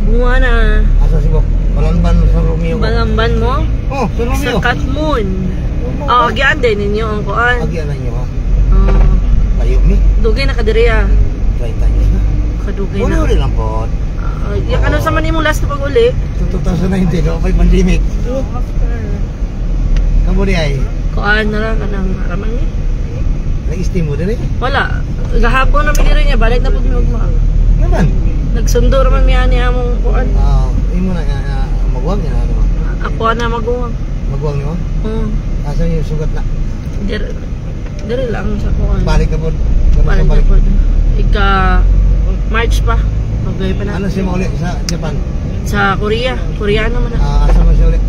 Cebuana na. Asa Cebu? Balamban sa Romeo. Balamban mo? Oh, sa Romeo. Sa Katmon. Agian din ninyo ang kuan. Agian na nyo ha. Oh. Layo mi. Dugay na kadiriya. 30 years na. Kadugay na. Uli lang po. Yung ano sa man imong last na pag-uli? 2019, no? May pandemic. Kamu di ay? Kuan na lang kanang araman ni. Nag-steam mo din eh? Wala. Gahapon na miniro niya, balik na po mi ugma. Naman? Nagsundo raman miya niya among kuan. Imo na magwag niya na ano? Ako na maguwang. Magwag niyo? Asa yung sugat na? Dire lang sa kuan. Balik ka po? Balik na po. Ika March pa. Okay pa na. Ano siya mauli sa Japan? Sa Korea. Koreano man na. Asa mo siya uli?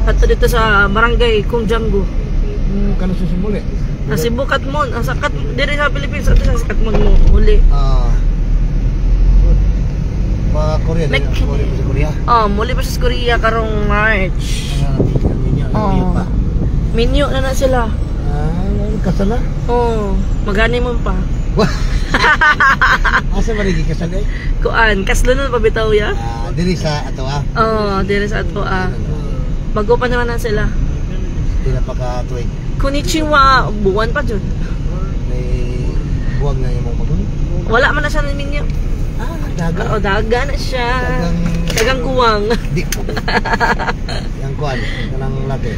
Ato dito sa barangay Kungjango. Kano siya sumuli? Sa Cebu Katmon. Sa dire sa Pilipinas ato sa Katmon mo uli. Pa Korea din. Korea sa Korea. Muli pa sa Korea karong March. Minyo na sila. Kasala? Magani mo pa. Asa ba rin kasala eh? Kuan, kaslo na pabitaw ya? Diri sa ato diri sa ato Bago pa naman na sila. Sila pa ka tuwing. Konnichiwa, buwan pa dyan. May buwag na yung mga magulo. Wala man na siya ng minyo. Daga. Daga na siya. Dagang kuwang. Di. Yang kuan, kanang laki.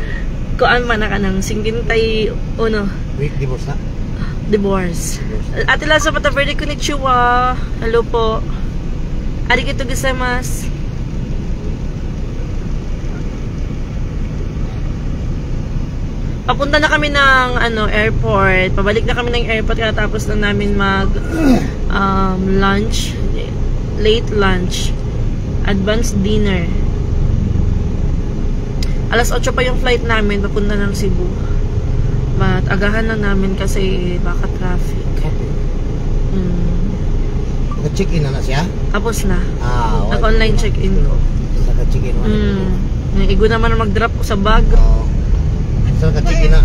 Kuan man na ka ng 51. Wait, divorce na? Divorce. Ate Lazo, pataverde konnichiwa. Hello po. Arigatou gozaimasu. Papunta na kami ng airport. Pabalik na kami ng airport tapos na namin mag lunch, late lunch, advanced dinner. Alas 8 pa yung flight namin papunta ng Cebu. But agahan lang namin kasi baka traffic. Naka-check-in na siya? Tapos na. Naka-online check-in ko. Naka-check-in mo. Igo naman na mag-drop ko sa bag. So naka-check-in na?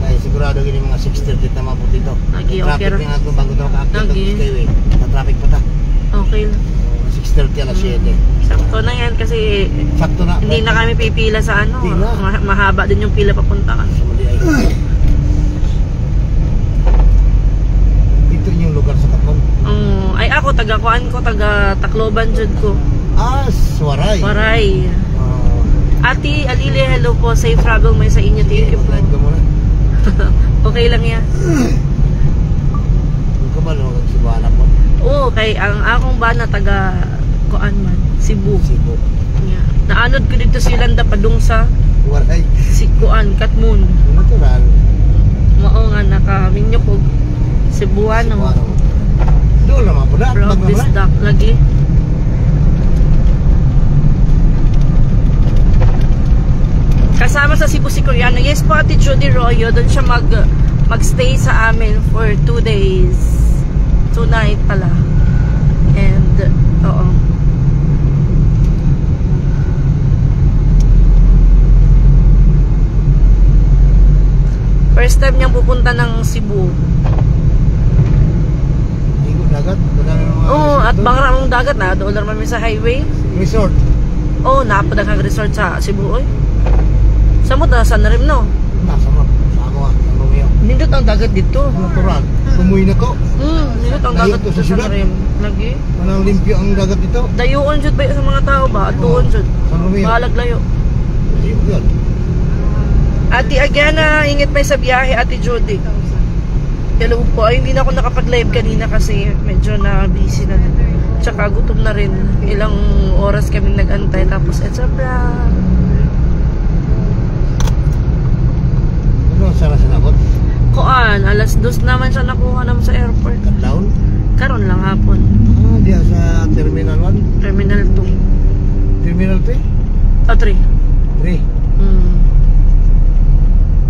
Ay sigurado gini mga 6:30 na mabot dito. Okay traffic nga ito bago daw ka-active ng skyway. Na-traffic pa ta. Okay lang. 6:30 alas 7. Sakto na yan kasi sakto na. Hindi na kami pipila sa mahaba din yung pila papunta ka. Dito yung lugar sa Katmon. Ay ako taga-kuan ko, taga-Tacloban jud ko. Waray. Waray. Ati Alile, hello po. Safe travel mo sa inyo. Thank you po. Okay lang yan. Huwag ka ba nung Cebuana po? Oo, kay ang akong bana taga kuan man, Cebu. Yeah. Naanod ko dito si Landa padung sa Waray. Si kuan, Katmon. Natural. Mao nga nakaminyo ko Cebuano. Doon naman po na. Vlog this duck lagi. Kasama sa Cebu si Koreano. Yes po, Ate Judy Royo. Doon siya magstay sa amin for 2 days. 2 night pala. And, first time niyang pupunta ng Cebu. Dagat? At bangrang dagat na. Doon naman sa highway. Resort? Napadaghang resort sa Cebu. Samot na San Rim, no? Samot. Sa Romeo. Nindot ang dagat dito. Natural. Umuwi na ko. Nindot ang dagat dito sa San Rim. Lagi. Manang limpyo ang dagat dito. Dayuon jud ba sa mga tao ba? Atuon jud. San Romeo. Balag layo. Yun. Ate Agana, ingit may sa biyahe, Ate Judy. Hello po. Ay, hindi na ako nakapag-live kanina kasi medyo na busy na din. Tsaka gutom na rin. Ilang oras kami nag-antay. Tapos, sobra. Ano sana sinabot? Kuan, alas 2 naman siya nakuha naman sa airport. Cut-down? Karon lang hapon. Diya sa Terminal 1? Terminal 2. Terminal 3? 3. 3?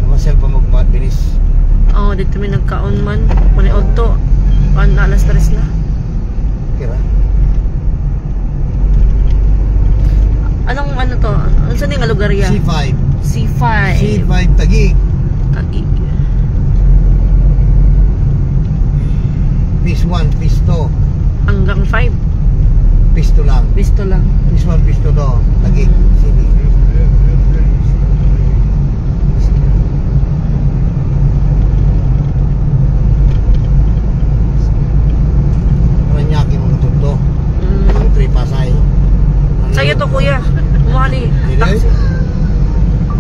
Namasel pa magbinis. Dito may nagkaon man. Muna auto. Alas 3 na. Kira? Anong to? Ano saan yung lugar yan? C5. C5. C5 Taguig. Taguig. Phase 1, Phase 2. Hanggang 5. pisto lang. Pisto lang. This one pisto to. Lagi. Sige. Paranyaki mo ito to. Ang 3 Pasay. Sa'yo to kuya. Umali. Taxi.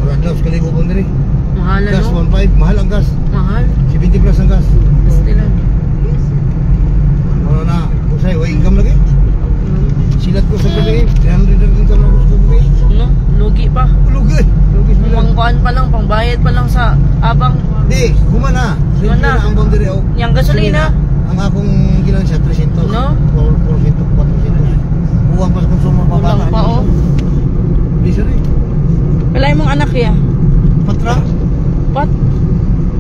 Wala daw, sekali ko bang diri. Mahal Gas ano? 1.5, mahal ang gas. Mahal. 70 plus ang gas. Stilan. Ano na, usay, way income lagi. Silat ko sa gabi, 300 ang income na gusto ko. No? Lugi pa. Lugi, lugi bilang. Pangkuhan pa lang, pangbayad pa lang sa abang. Di, humana. Humana. Na ang boundary o. Yang gasolina. Ang akong ginansya 300. No? 400, 400. Buwang pa sa konsumo pa ba? Kulang pa oh. Di sorry. Wala mong anak ya? Patra. What?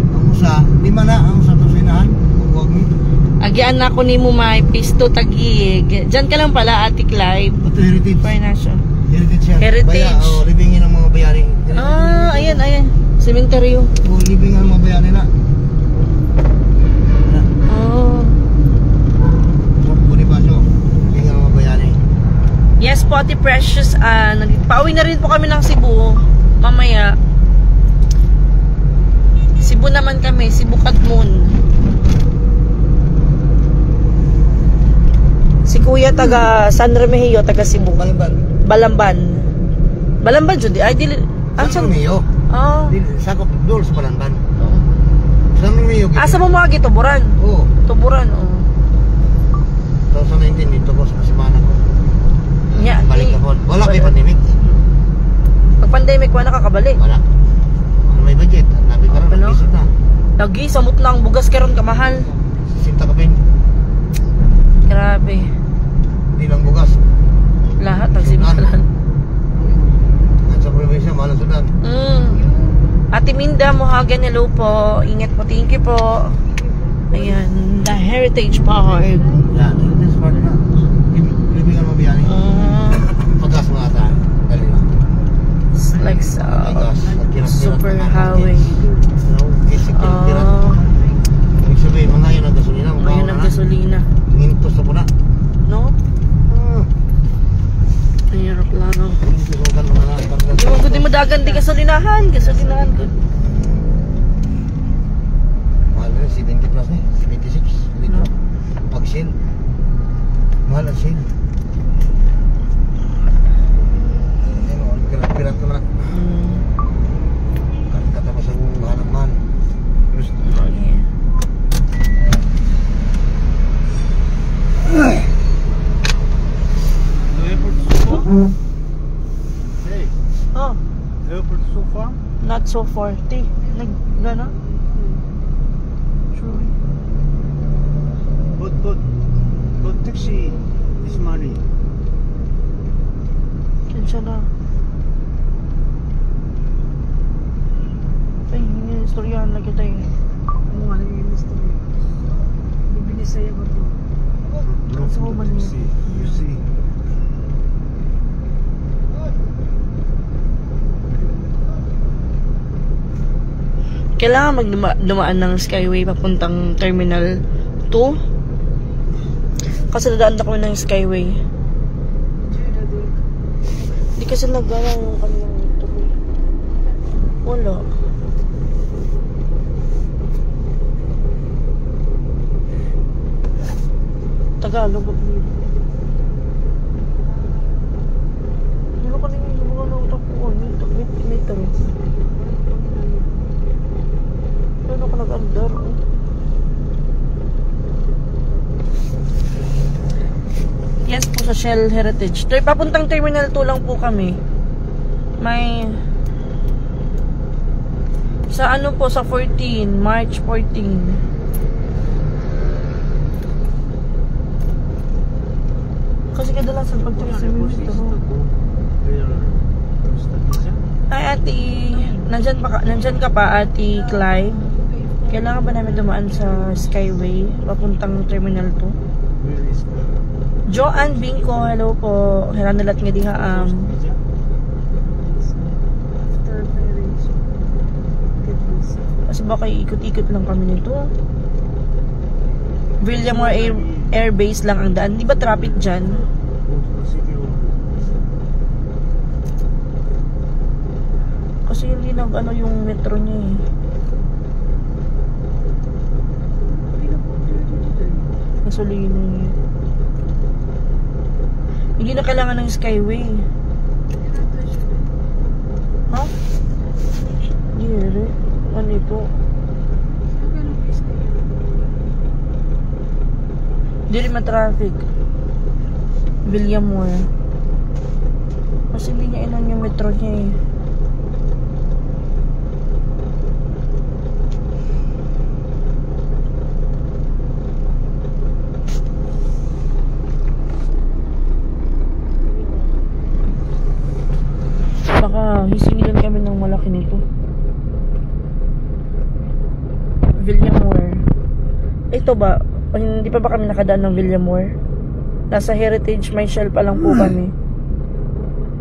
Ang usa, 5 na ang usa to sa inahan. Huwag mi. Agian na ko ni mo may pisto tagig. Diyan ka lang pala, Ate Clive. Ito heritage. Parnasyo. Heritage yan. Heritage. Baya, oh, livingin ng mga bayani. Ah, ayan, ayan. Cementerio. Oh, living ang mga bayani na. Oh. Bonifacio. Living ang mga bayani. Yes po, Ate Precious. Pauwi na rin po kami ng Cebu. Mamaya. Cebu naman kami. Cebu Katmon. Si Kuya taga San Remigio, taga Cebu. Balamban. Balamban. Balamban, Judy. Ay, dili. San Romeo. Ah. Sakop doon sa Balamban. San Romeo. Asa mo mga gituburan? Oo. Tuburan, oh. 2019 dito ko sa semana ko. Nya, Balik ako. Wala kay pandemic. Pag pandemic, wala nakakabalik. Wala. Ano may budget? Nabi ka rin Ano? ng piso na. Lagi, samot lang. Bugas karon ka mahal. Sinta ka pin. Grabe. Hindi lang bugas. Lahat nagsimulan. At sa probinsya, mahal ang sudan. Ate Minda, Mohagan, hello po. Ingat po, thank you po. Ayan, the Heritage Park. Yan, this part na. Living ang mga biyani. Pagkas mga ata. Dali lang. It's like so. Super highway. Basic kirat. Ibig sabihin, mga yun ang gasolina. Ngayon ang gasolina. Ngintos na po na. No? Ang aeroplano. Susukan mo na. Di mo gudi mo dagan di gasolinahan. Gasolinahan good. Mahal rin, 70 plus na 76 litro. Pag Shell. Mahal ang Shell. Pirat ka na. Katapos ang mahal ang mahal. Hey, Oh, airport so far? not so far. Ti, gana? True. But taxi is money. Kensya na. Ay, hindi istoryahan na kita eh. Ano nga lang yung mystery? Bibilis sa'yo ba ito? Look So at the many. taxi. You see. Kailangan dumaan ng Skyway papuntang Terminal 2. Kasi dadaan ako ng Skyway. Hindi kasi nagana yung kanilang tuloy. Wala. Tagalog. Hindi ko kanina yung mga nagtapuan. Metro. Ano ka nag-andar? Yes po sa Shell Heritage. Papuntang Terminal 2 lang po kami. May sa ano po sa 14, March 14. Kasi kadalasan pag sa metro. Ay ate, nandyan ka pa ate Clive? Kailangan ba namin dumaan sa Skyway papuntang Terminal 2? Where is the... Joanne Bingko, hello po. Hiranulat nga diha After marriage. kasi baka ikot-ikot lang kami nito. Villamor Air Base lang ang daan. Di ba traffic dyan? Kasi hindi nag-ano yung metro niya eh. Gasolina niya. Hindi na kailangan ng Skyway. Ha? Hindi. Ano ito? Hindi rin ma-traffic. Villamore. Kasi hindi niya inan yung metro niya eh. Baka hisingilan kami ng malaki nito. Villamore. Ito ba? Hindi pa ba kami nakadaan ng Villamore? Nasa Heritage May Shell pa lang po kami.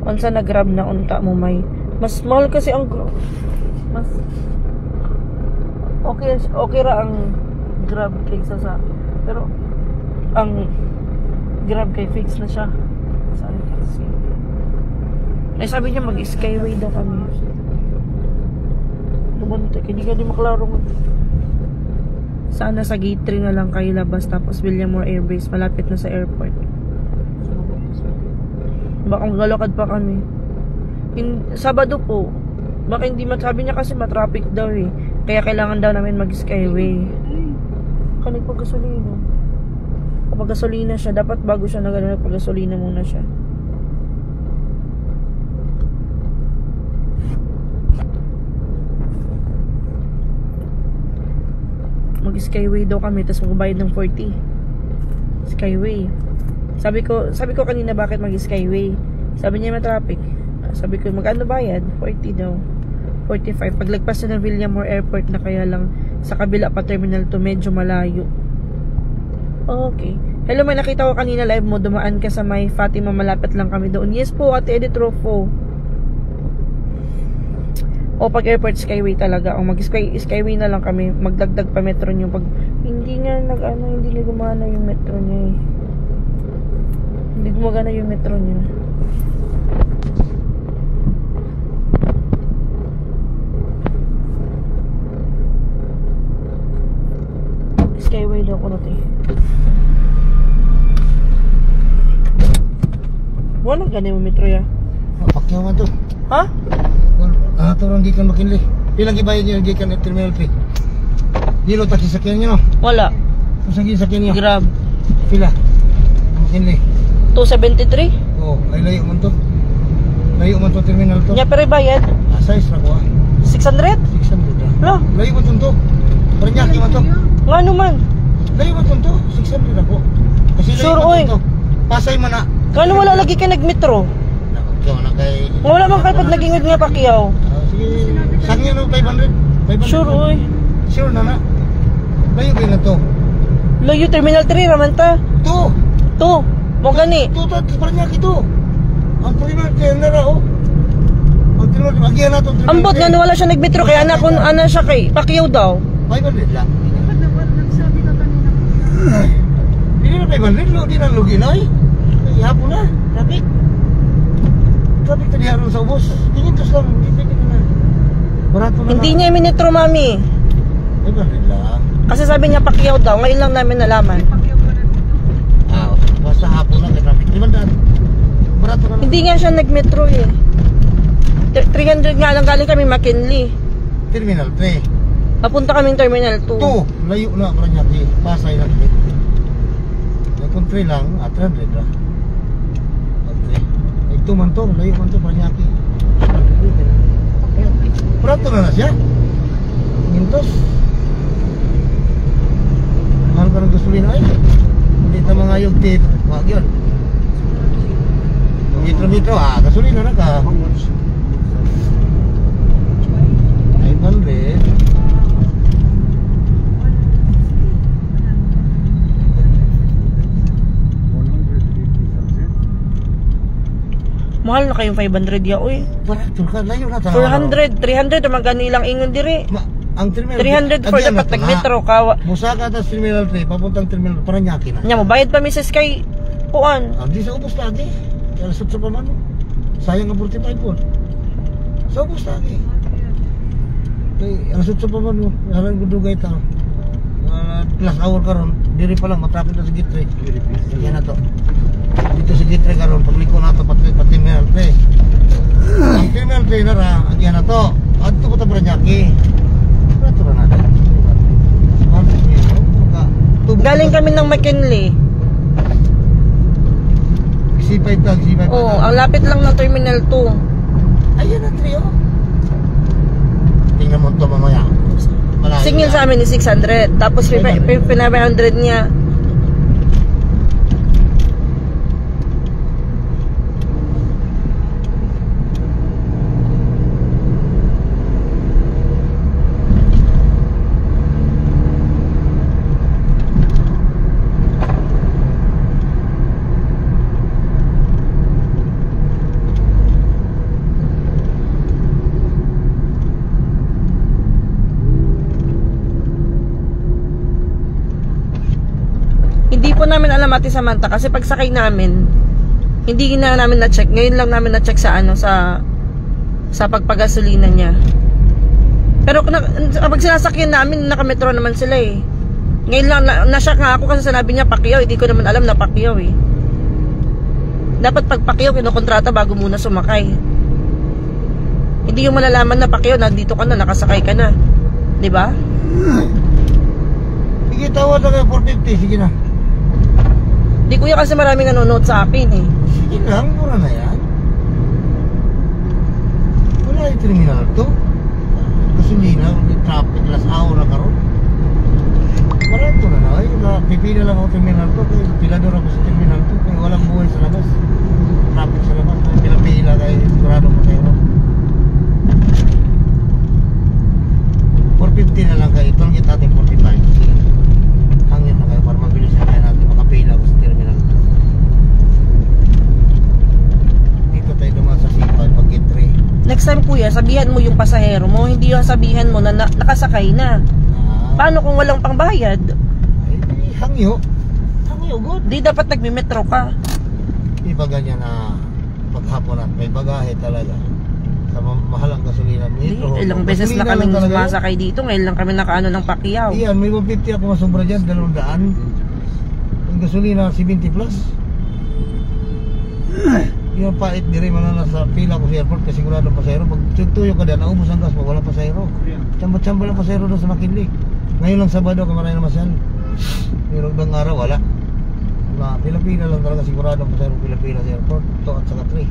Unsa na grab na unta mo may. Mas mahal kasi ang mas okay ra ang grab kaysa sa pero ang grab kay fix na siya. Sorry kasi. Ay sabi niya mag-skyway daw kami. Lumante, hindi ka di maklaro mo. Sana sa gate 3 na lang kayo labas tapos Villamore Air Base malapit na sa airport. Baka galakad pa kami. Sabado po. Baka hindi sabi niya kasi matraffic daw eh. Kaya kailangan daw namin mag-skyway. Kanig pa gasolina. Kapag gasolina siya, dapat bago siya nagano pag gasolina muna siya. Mag-skyway daw kami tapos magbayad ng 40. Skyway. Sabi ko kanina bakit mag-skyway. Sabi niya ma-traffic. Sabi ko magkano bayad? 40 daw. 45. Paglagpas na ng Villamore Airport na kaya lang sa kabila pa Terminal 2 medyo malayo. Okay. Hello, may nakita ko kanina live mo. Dumaan ka sa may Fatima, malapit lang kami doon. Yes po, Ate Edith Rofo. O pag airport skyway talaga. O mag-skyway na lang kami. Magdagdag pa metro nyo. Pag hindi nga hindi nga gumana yung metro niya eh. Hindi gumagana yung metro niya. Skyway daw ko natin. Wala gana yung metro ya. Pakyaw man to. Ha? Ito lang gikan makinli. Ilang ibayad niyo gikan at Terminal 3? Dilo taxi sakyan niyo. Wala. Kung saan sakyan niyo? Grab. Pila? Makinli. 273? Oo, ay layo man to. Layo man to Terminal to. Nya pero bayad? Size na ko ah. 600? 600 ah. Lo, Layo man to. Paranyaki man to. nga naman. Layo man to. 600 ako. Kasi layo Sure, man oy. to. Pasay man na. Kano wala lagi ka nagmetro? Nakakyaw na kay... Wala man kayo pag nagingod nga Pacquiao. Sige, saan niyo no 500? 500? Sure, oy. Sure na na. Layo ba na to? Layo Terminal 3 raman ta. To! To, mo gani. To, Paranyaki to. Ang Terminal 10 na oh. Ang Terminal, agyan na to. Ambot nga wala siya nagmetro kaya anak ko ana siya kay Pacquiao daw. 500 lang. Dapat nagsabi ka kanina. Hindi na 500, lo, di na lugi na eh. Ay, hapon na, traffic. Traffic tadi harus sa ubos. Tingin to lang, hindi na. Barato na Hindi na. niya minetro mami. 500 lang. Kasi sabi niya Pacquiao daw, ngayon lang namin nalaman. Pacquiao pa rin. Basta hapon na kay traffic. 500. Barato na na. Hindi nga siya nagmetro eh. 300 nga lang galing kami McKinley. Terminal 3. Papunta kaming Terminal 2. To, layo na Paranyaki. Pasay na kit. Kung 3 lang, 300 lang. Ito man to, layo man to Paranyaki. Barato na na siya. Mintos. Mahal ka ng gasolina ay. Hindi na mga yung tip. Wag yun. Metro, gasolina na ka. How much? 500. Mahal na kayong 500 ya, uy. Barato ka, layo na. 400, 300 naman gani lang ingon diri. Ang terminal 300 for dapat nagmetro ka. Musaka tas Terminal 3, papuntang Terminal Paranyaki na. Nya mo bayad pa mi sa Sky kuan. Di sa ubos lagi. Kaya sa pa man. Sayang ang 45 po. Sa ubos lagi. alas 8 pa man mo. Halang gudugay ta. Plus hour karon, diri pa lang matrapik na sa Gitre. Yan na to. Dito sa Gitre karon pagliko na to pati terminal 3. Ang terminal 3 na ra, yan na to. Adto ko ta Paranaque. Rato na natin. Galing kami ng McKinley. C5 tag, C5. Oo, ang lapit lang ng Terminal 2. Ayun na trio. Tingnan mo to mamaya. Malayo Singil yan. sa amin ni 600. Tapos 500 niya. Hindi po namin alam Ate Samantha kasi pagsakay namin hindi na namin na-check. Ngayon lang namin na-check sa sa pagpagasolina niya. Pero pag sinasakyan namin naka-metro naman sila eh. Ngayon lang na-shock nga ako kasi sinabi niya Pacquiao, hindi ko naman alam na Pacquiao eh. Dapat pag Pacquiao kinokontrata bago muna sumakay. Hindi yung malalaman na Pacquiao nandito ka na, nakasakay ka na. 'Di ba? Sige, tawad na kayo 450, sige na. Di kuya kasi maraming nanonood sa akin eh. Sige lang, mura na yan. Wala yung terminal to. Gasolina, may traffic, last hour na karon. Barato na na, ay, pipila lang ako terminal to. Kaya pilador ako sa terminal to. Kaya walang buhay sa labas. Traffic sa labas, may pinapila kayo, sigurado mo kayo. 450 na lang kayo, target natin 45. Sige. Hangin na kayo para mabilis na kayo natin makapila ako sa terminal. Dito tayo dumaan sa C5 pag get 3. Next time kuya, sabihan mo yung pasahero mo, hindi yung sabihan mo na nakasakay na. Paano kung walang pangbayad? Ay, hangyo. Hangyo, good. Di dapat nagmi-metro ka. Di ba ganyan na paghapon at may bagahe talaga sa mahalang gasolina. Di, ilang beses na kaming sumasakay dito, ngayon lang kami nakaano ng Pacquiao. Iyan, may 150 ako masubra dyan, 200. Yung gasolina, 70 plus. Yung pait diri man na sa pila ko sa airport kasi sigurado pasahero. Pag tuyo ka dyan, naubos ang gas mo, wala pasahero. Chamba-chamba lang pasahero doon sa McKinley. Ngayon lang Sabado, kamaray na masyan. Pero ibang araw, wala. Pila-pila lang talaga sigurado ang pasahero pila-pila sa airport. 2 at saka 3.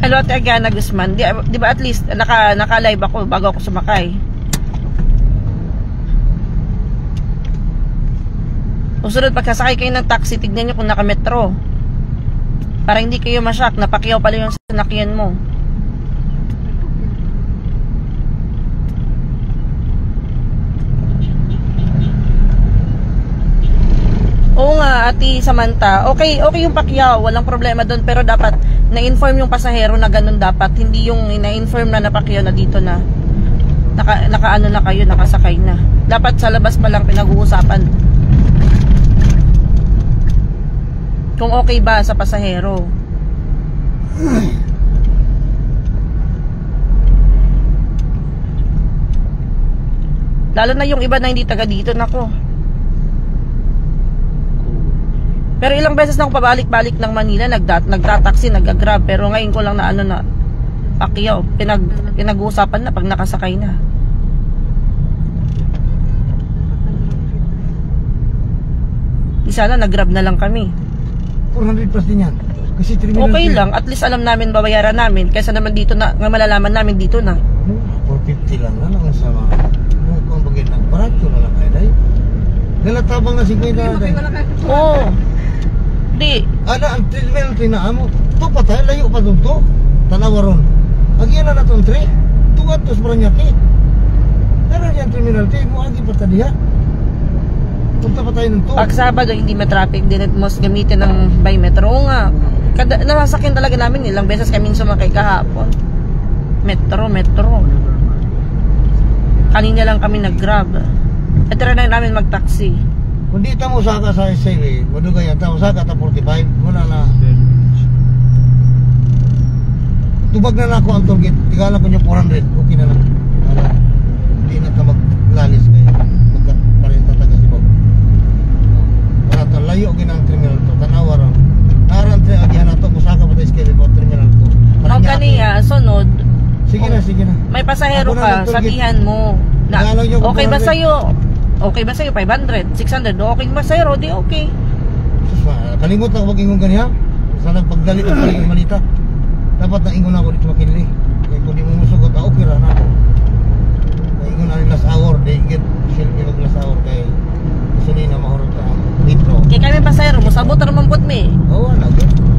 Hello Ate Agana Guzman, di ba at least naka-live ako bago ako sumakay. Usunod pagkasakay kayo ng taxi, tignan nyo kung naka-metro. Para hindi kayo masyak, Pacquiao pala yung sinakyan mo. Oo nga, Ate Samantha. Okay yung Pacquiao, walang problema doon, pero dapat na-inform yung pasahero na ganun dapat, hindi yung na-inform na Pacquiao na dito na naka-ano na kayo, nakasakay na. Dapat sa labas pa lang pinag-uusapan. Kung okay ba sa pasahero. Lalo na yung iba na hindi taga dito, nako. Pero ilang beses na ako pabalik-balik ng Manila, nagtataxi, nag-grab. Pero ngayon ko lang na ano na, Pacquiao, pinag-uusapan na pag nakasakay na. Di sana nag-grab na lang kami. 400 plus din yan. Kasi terminal Okay fee. lang, at least alam namin babayaran namin. Kaysa naman dito na, nga malalaman namin dito na. 450 lang na lang sama. Kung bagay na, barato na lang kayo dahil. Nalatabang na 50 na dahil. Oo. Di, Ada ang terminal fee na amo. Ito pa tayo, layo pa doon to. Tanawa ron. Agyan na itong 3. Tugat to sa Paranaque. Pero yan terminal fee, mo agi pa tadiha. Punta pa tayo ng to. pag Sabado hindi matraffic, din at most gamitin ng by metro. Oo nga. Nasasakyan talaga namin, ilang beses kami sumakay kahapon. Metro. Kanina lang kami nag-grab. At try na namin mag-taxi. Kung di ta mo saka sa SAV, madugay yan ta, saka ta 45, muna na. Tubag na ako ang tollgate, tigala ko niya 400, okay na lang. Hindi na ta maglalis kayo, magkaparinta taga Cebu. Para ta layo ginang terminal to, tanawa ron. Naran tayo agihan na to, musaka pa tayo skele po terminal to. O kaniya, sunod, Sige na. may pasahero Ako na ka, ng tollgate. sabihan mo na Tagalog yung okay ba 400. sa'yo? Okay ba sa'yo? 500, 600, okay ba sa'yo? Di okay. Kalimot na ako mag-ingon ganiha. Sana pagdali ko sa yung malita. Dapat na ingon ako dito makilili. Kaya kung di mo musugot, okay ra na ako. Ingon na rin last hour, they get selfie mag last hour kay suni na mahurot ka litro. Kaya kami pasahero, musabot naman po mi. Oo, wala.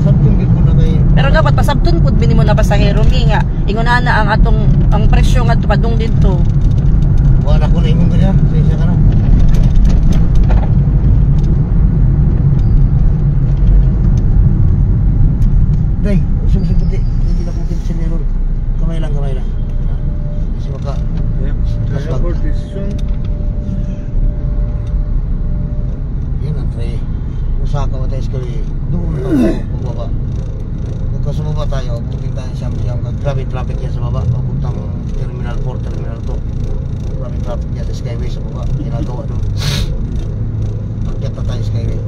Sabtong gid po na kay Pero dapat pasabtun po bini mo na pasahero. Kaya nga, ingon na ang atong, ang presyo nga padung dito. wala ko na ingon ganiha. Sensya ka na. Day, usog-usog hindi. Hindi na kong kinsinero. Kamay lang. Kasi maka Yep. The Mas airport is soon. yun ang tray. Usaka mo tayo skali. Doon lang ako pagbaba. Pagka sumaba tayo, puting tayo siyang grabe traffic yan sa baba. Papuntang Terminal 4, Terminal 2. Grabe traffic yan sa Skyway sa baba. Ginagawa doon. Akyat na tayo Skyway.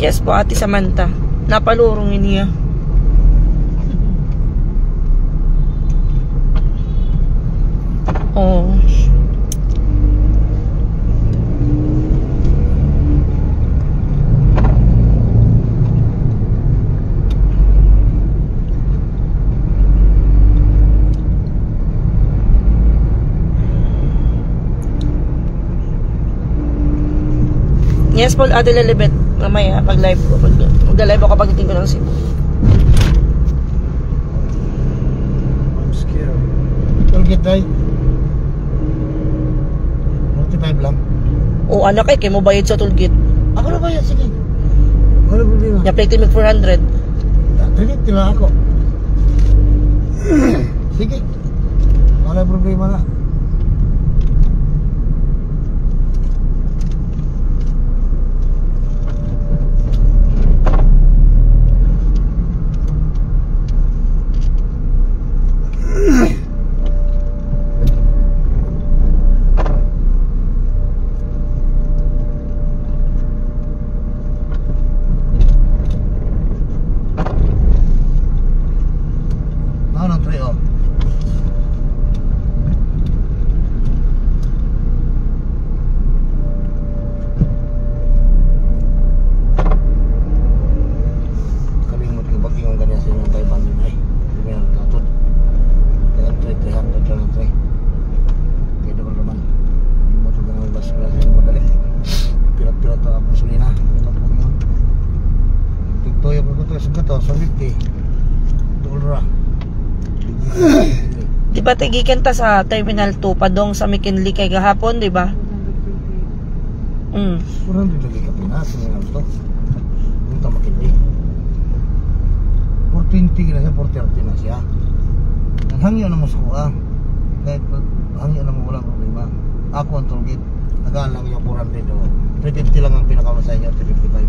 Yes po, Ate Samantha. Napalurong niya. Oh. Yes po, Ate Lilibet. Mamaya, pag live ko. Mag-live ako pagdating ko ng Cebu. I'm scared. Tollgate tayo. 45 lang. O anak kayo mo bayad sa tollgate. Ako na ba yan? Sige. Wala problema. Naplate mo 400. Trinit lang ako. Sige. Wala problema na. Di ba tigikan ta sa Terminal 2 padong sa McKinley kay gahapon, di ba? 120. 400 lagi ka po. na, terminal to. Punta makindi. 420 na siya, 430 na siya. Hangyo na mo sa kuha. Kahit hangyo na mo, walang problema. Ako ang toll gate. Nagaan lang yung 400 o. 350 lang ang pinakauna sa inyo, 355.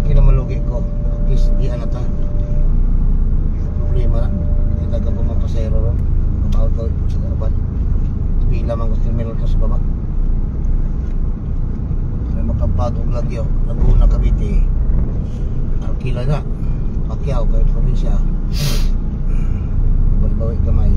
Hindi na malugi ko. At least, di na ta. Problema na. Hindi taga po mga pasero ron. Mabawal ko sa karaban. Pila mang gusto terminal to sa baba. May makampatong lagyo. Laguna, Cavite. Arkila na. Pacquiao, kahit probinsya. Bawi kamay.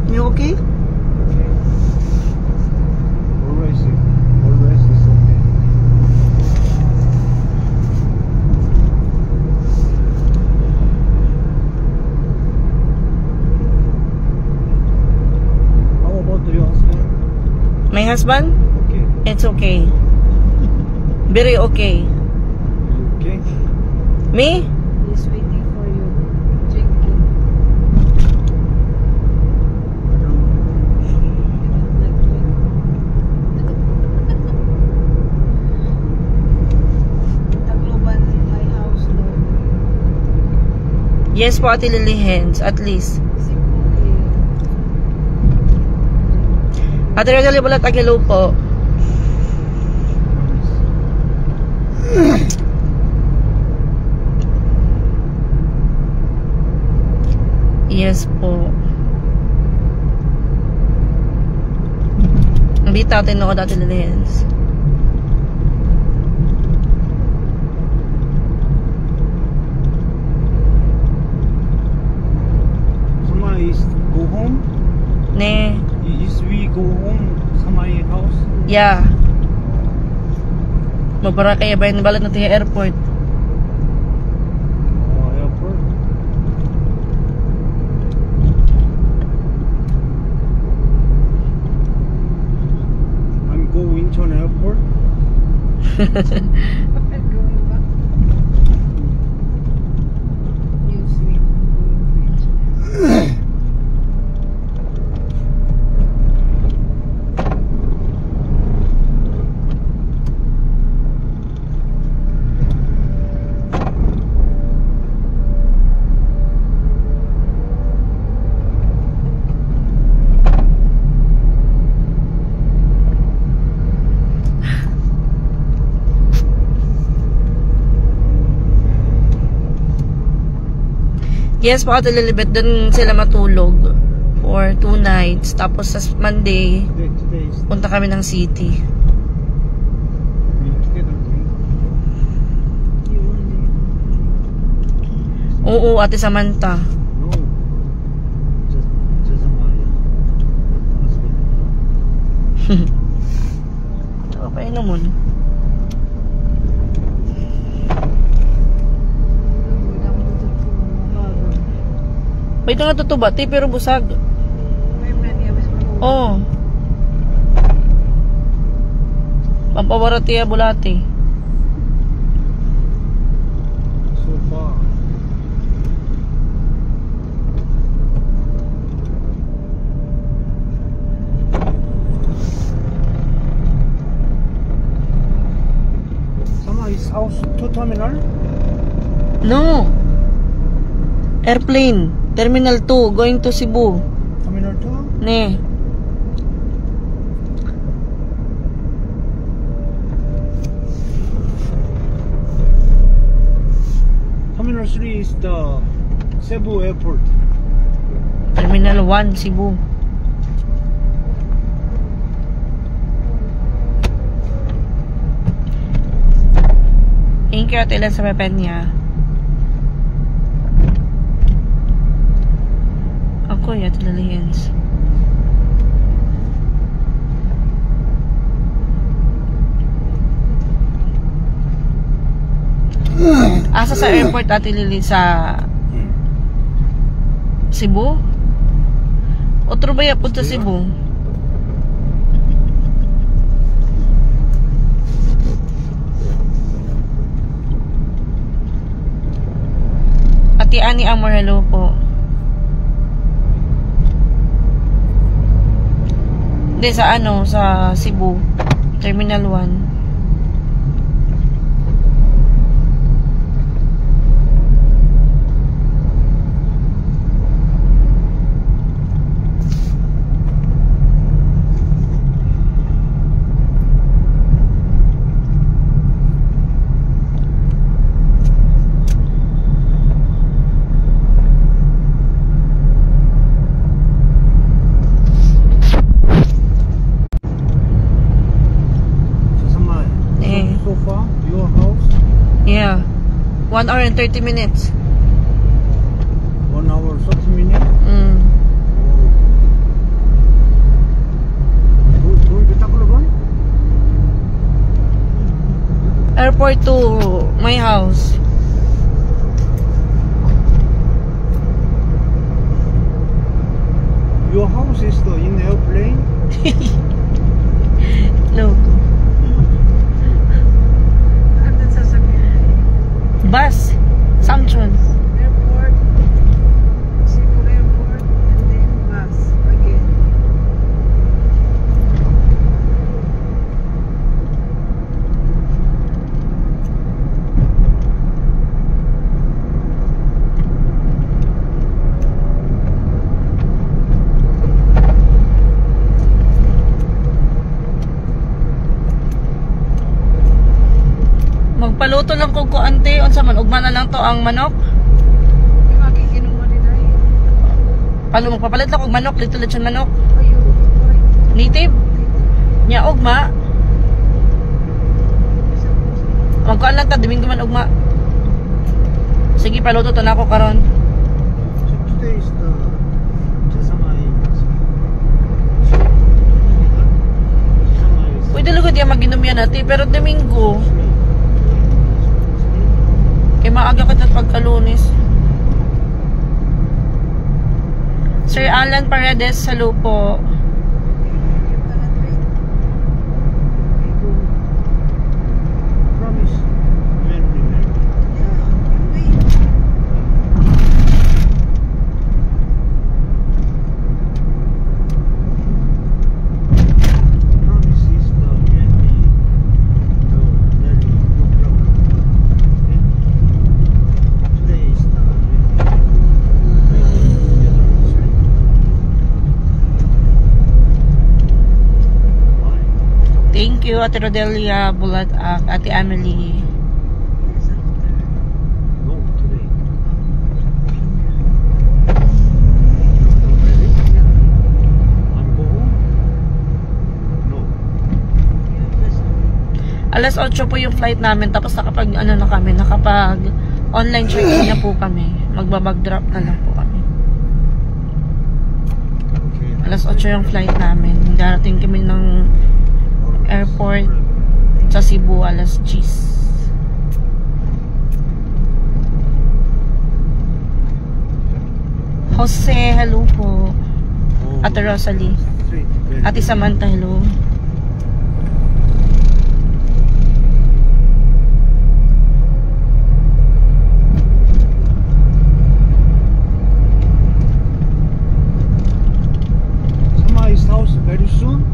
You okay? Always is okay. How about your husband? My husband? Okay. It's okay. Very okay. You okay? Me? He's waiting for you. Drinking. I don't know. You don't like drink. Tacloban in my house, no. Yes po, Ate Lilihens. At least. Kasi po Ate Rosalie Bulat Aguilo po. Yes po. Hindi tatin ako dati Lilihens. Somebody is go home. Ne. Is we go home somebody house? Yeah. Mabara kaya ba yung balat natin yung airport? Oh, airport. I'm going to an airport. going back. You sleep. I'm going to Yes po, Ate Lilibet. Doon sila matulog for 2 nights. Tapos sa Monday, Today is punta kami ng city. we together drink. You only. Oo, Ate Samantha. No. Just somebody. Husband. Ito pa yun naman. May ito nga tutubati pero busag. May many abis mo. Oo. Pampawarati ya bulati. So far. is house to terminal. No. Airplane. Terminal 2. Going to Cebu. Terminal 2. Ne. Terminal 3 is the Cebu Airport. Terminal 1, Cebu. Thank you, Ate Len, sa pepen niya. Ako, Ate Lilians. Asa sa airport, Ate Lili, sa Cebu? Otro ba yapon sa Cebu? Ate Ani Amor, hello po. Hindi, sa ano, sa Cebu. Terminal 1. So far, your house? Yeah. 1 hour and 30 minutes. 1 hour 30 minutes. Going to Tacloban? Airport to my house. Your house is in airplane? No. Hanggang sasabihin. Bus. Samchon. Airport. Cebu Airport. And then bus. Again. Magpaluto lang ko ante. Unsa man, ugma na lang to ang manok. May magiginom mo din ay. Magpapalit lang og manok. Little lechon manok. Ayun. Native. Nya ugma. Magkuan lang ta. Domingo man ugma. Sige, paluto to na ako karon. So today is the Jasamay. Pwede lugod yan mag-inom yan ate. Pero Domingo. Kaya maaga ka at pagkalunis. Sir Alan Paredes, hello po. Promise. Promise is the today is the Thank you, Ate Rodelia Bulat, Ate Amelie. no today. I'm go home? No. Alas 8 po yung flight namin. Tapos nakapag, ano na kami, nakapag online check-in na po kami. Magbabag drop na lang po kami. Okay. Alas 8 yung flight namin. Darating kami ng airport sa Cebu, alas 10. Jose, hello po. Ate Rosalie. Ate Samantha, hello. Somebody's house very soon?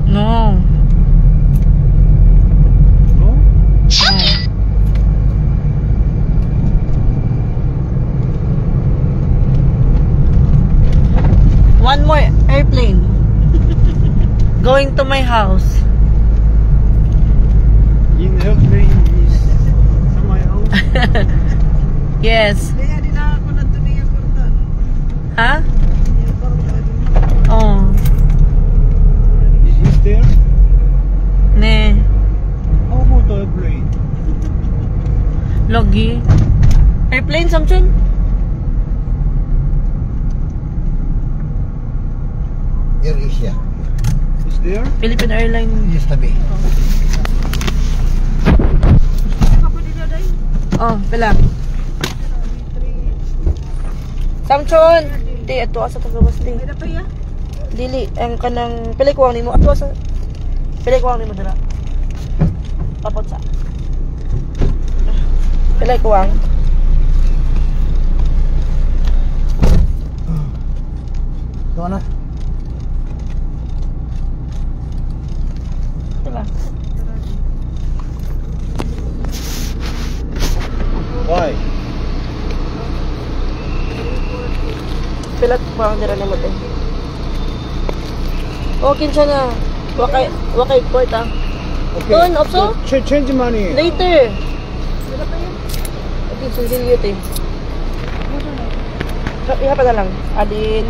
No. No? No. going to my house. In airplane is my house. Yes. Kaya di na ako nagtuloy ang kurtan. Ha? Yung kurtan. Oh. Is there? Ne. How about the airplane? Logi. Airplane, Samson? Air Asia. Is there? Philippine Airlines. Used to be. Ako di na dahil. Oh, pila. Samson! Di, ato asa tagawas di. Kaya pa ya? Dili, ang kanang pilikuwang nimo. Ato asa. Pilikuwang nimo dira. Papot sa. Pilikuwang. Ito na. Diba? Why? Pilat kuwang dira nimo din. Okay siya na. Wakay port ah. Doon, also? Change money. Later. Okay, sinsilyo ito eh. Iha pa na lang. Adin,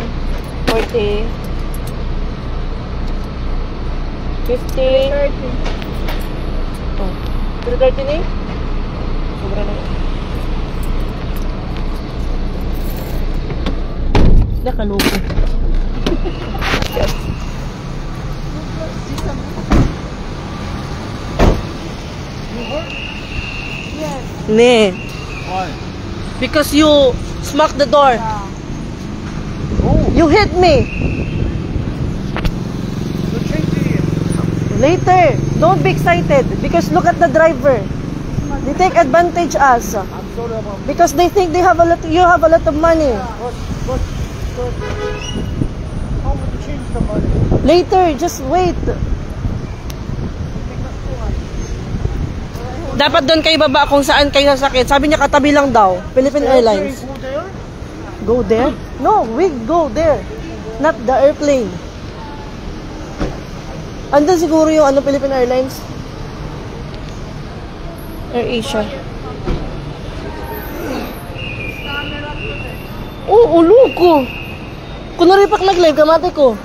40, 50, oh, 330 na eh. Sobra na yun. Nakaloko. Yes. Ne. Why? Because you smacked the door. You hit me. So change it. Later. Don't be excited. Because look at the driver. They take advantage us. I'm sorry about Because they think they have a lot. You have a lot of money. but how would you change the money? Later. Just wait. Dapat doon kayo baba kung saan kayo sasakit. Sabi niya katabi lang daw. Philippine Airlines. Go there? Go there? No, we go there. Not the airplane. Andun siguro yung ano, Philippine Airlines. Air Asia. Oh, ulo ko. Kunwari pak nag-live, kamate ko.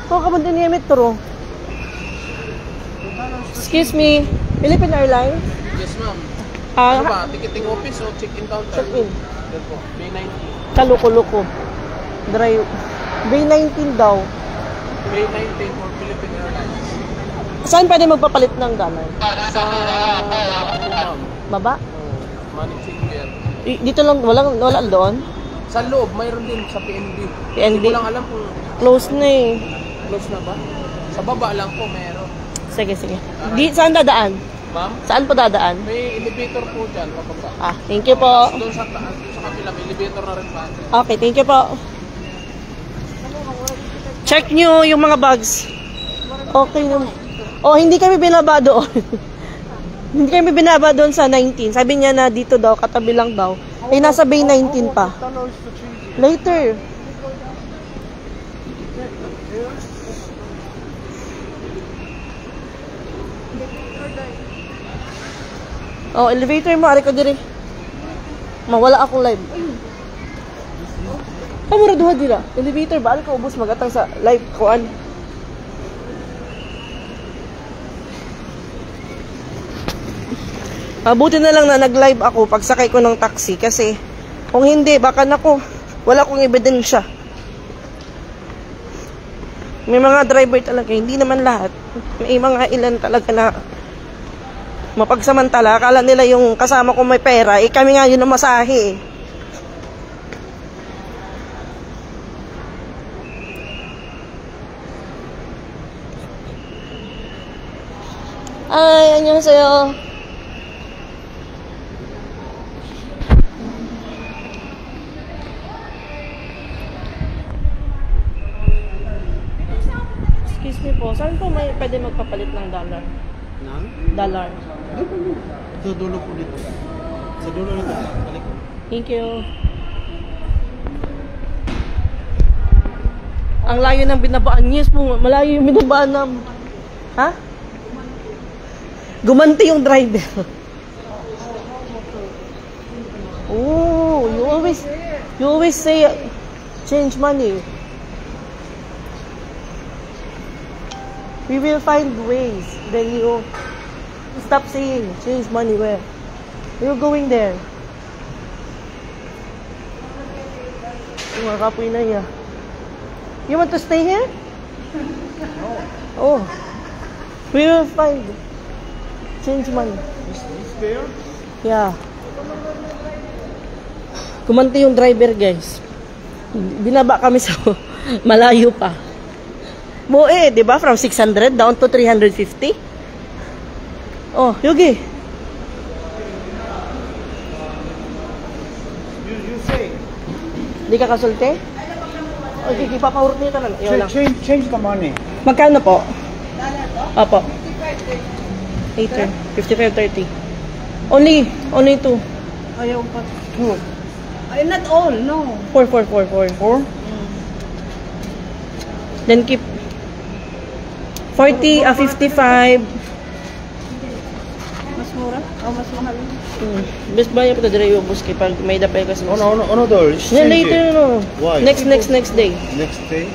Kung ka ba din yung metro? Excuse me, Philippine Airlines? Yes, ma'am. Ah, Ano ba? Ticketing office o check-in counter? check-in. Yan po. Bay 19. Kaluko-luko. Drive. Bay 19 daw. Bay 19 for Philippine Airlines. Saan pwede magpapalit ng dollar? Sa ano, ma'am? Baba? Money changer. Dito lang, wala doon? Sa loob, mayroon din sa PNB. PNB? Hindi ko lang alam kung Close na eh. close na ba. Sa baba lang po mayroon. Sige, sige. Saan dadaan? Ma'am, Saan po dadaan? may elevator po dyan, pababa. Ah, thank you po. Doon sa taas, doon sa kapila, may elevator na rin pa. Okay, thank you po. Check nyo yung mga bags. Okay naman. Oh, hindi kami binaba doon. Hindi kami binaba doon sa 19. Sabi niya na dito daw, katabi lang daw. Eh, nasa Bay 19 pa. Later. Oh, elevator mo. Ari ko diri. Mawala akong live. Ay, mura duha dira. Elevator ba? Ari ko ubos magatang sa live. Kuan. Mabuti na lang na nag-live ako pagsakay ko ng taxi kasi kung hindi, baka nako, wala akong ebidensya. May mga driver talaga, hindi naman lahat. May mga ilan talaga na mapagsamantala. Akala nila yung kasama ko may pera, eh kami nga yun ang masahe eh. Ay, 안녕하세요. Excuse me po, saan po may pwede magpapalit ng dollar? Nang? Dollar. Sa dulo po dito. Sa dulo nito. Balik ko. Thank you. Ang layo ng binabaan. Yes po, malayo yung binabaan ng... Ha? Gumanti yung driver. Oh, you always say change money. We will find ways. Then you stop saying change money where? You're going there. Mga kapoy na niya. You want to stay here? No. Oh. We will find change money. Is there? Yeah. Kumanti yung driver, guys. Binaba kami sa malayo pa. Buo di ba? From 600 down to 350. Oh, Yugi. You say. Di ka kasulti? Okay, ipapahurot niyo ka na. Yun lang. Change the money. Magkano po? Opo. 8, 55.30. Only 2. Ayaw pa. Two. Ay, not all, no. 4. Four? Then keep 40, 55. Mas mura? O mas mahal? Best buy po dire yung bus kay pag may dapay kasi. Another. Yeah, later no. Why? Next day. Next day.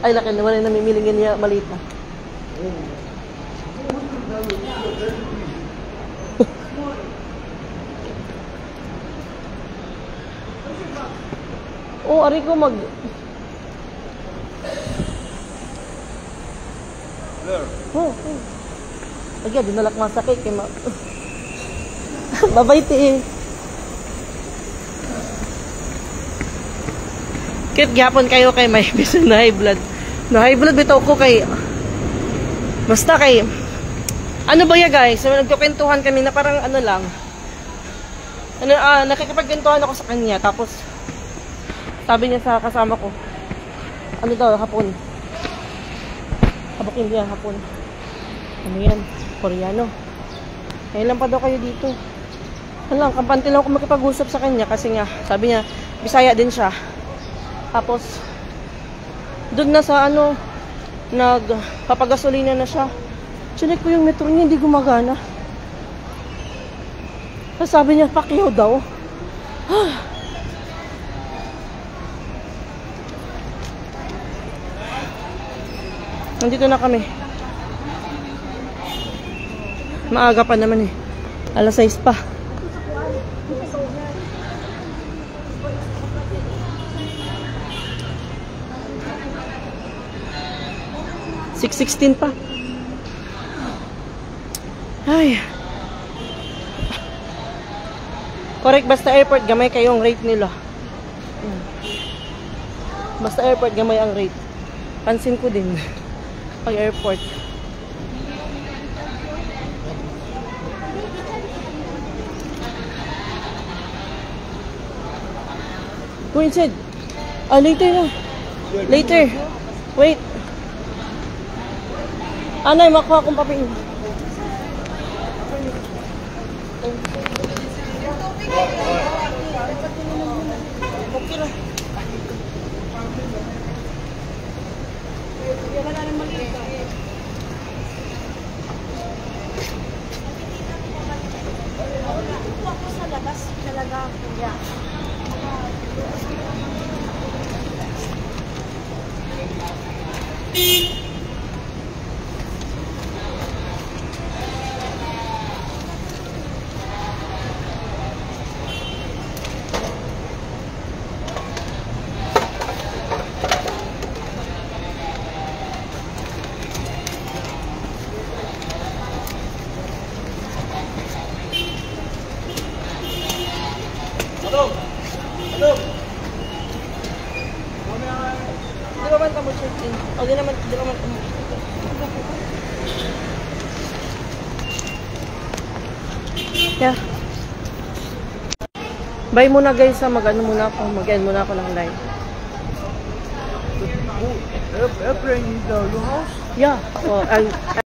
Ay, laki na wala na namimiling ganyan maliit na. Oh, ari ko mag... There. Oh. Agad, dinalak mga sakit kay ma... Babay ti. Kit gyapon kayo kay may bisan na high blood. Na high blood bitaw ko kay... Basta kay... Ano ba ya guys? Nagkukwentuhan kami na parang ano lang. Nakikipagkwentuhan ako sa kanya. Tapos, sabi niya sa kasama ko, ano daw, hapon. Habak Indian, hapon. Ano yan? Koreano. Kailan pa daw kayo dito? Alam, kampante lang ako makipag-usap sa kanya kasi nga, sabi niya, Bisaya din siya. Tapos, doon na sa ano, nagpapagasolina na siya. Chinek ko yung metro niya, hindi gumagana. Tapos sabi niya, Pacquiao daw. Nandito na kami. Maaga pa naman eh. Alas 6 pa. $6.16 pa. Ay. Correct, basta airport, gamay kayong rate nila. Basta airport, gamay ang rate. Pansin ko din. Pag airport. Go inside. Later na. Later. Wait. Anay, makuha akong papel. Okay lang. Yan na rin maliit. Ako sa labas talaga, kuya. Di ba man kamo check-in? O di naman kamo. Yeah. Bye muna guys ha, mag-ano muna ako, mag-end muna ako ng live. Airplane is your house? Yeah. Oh,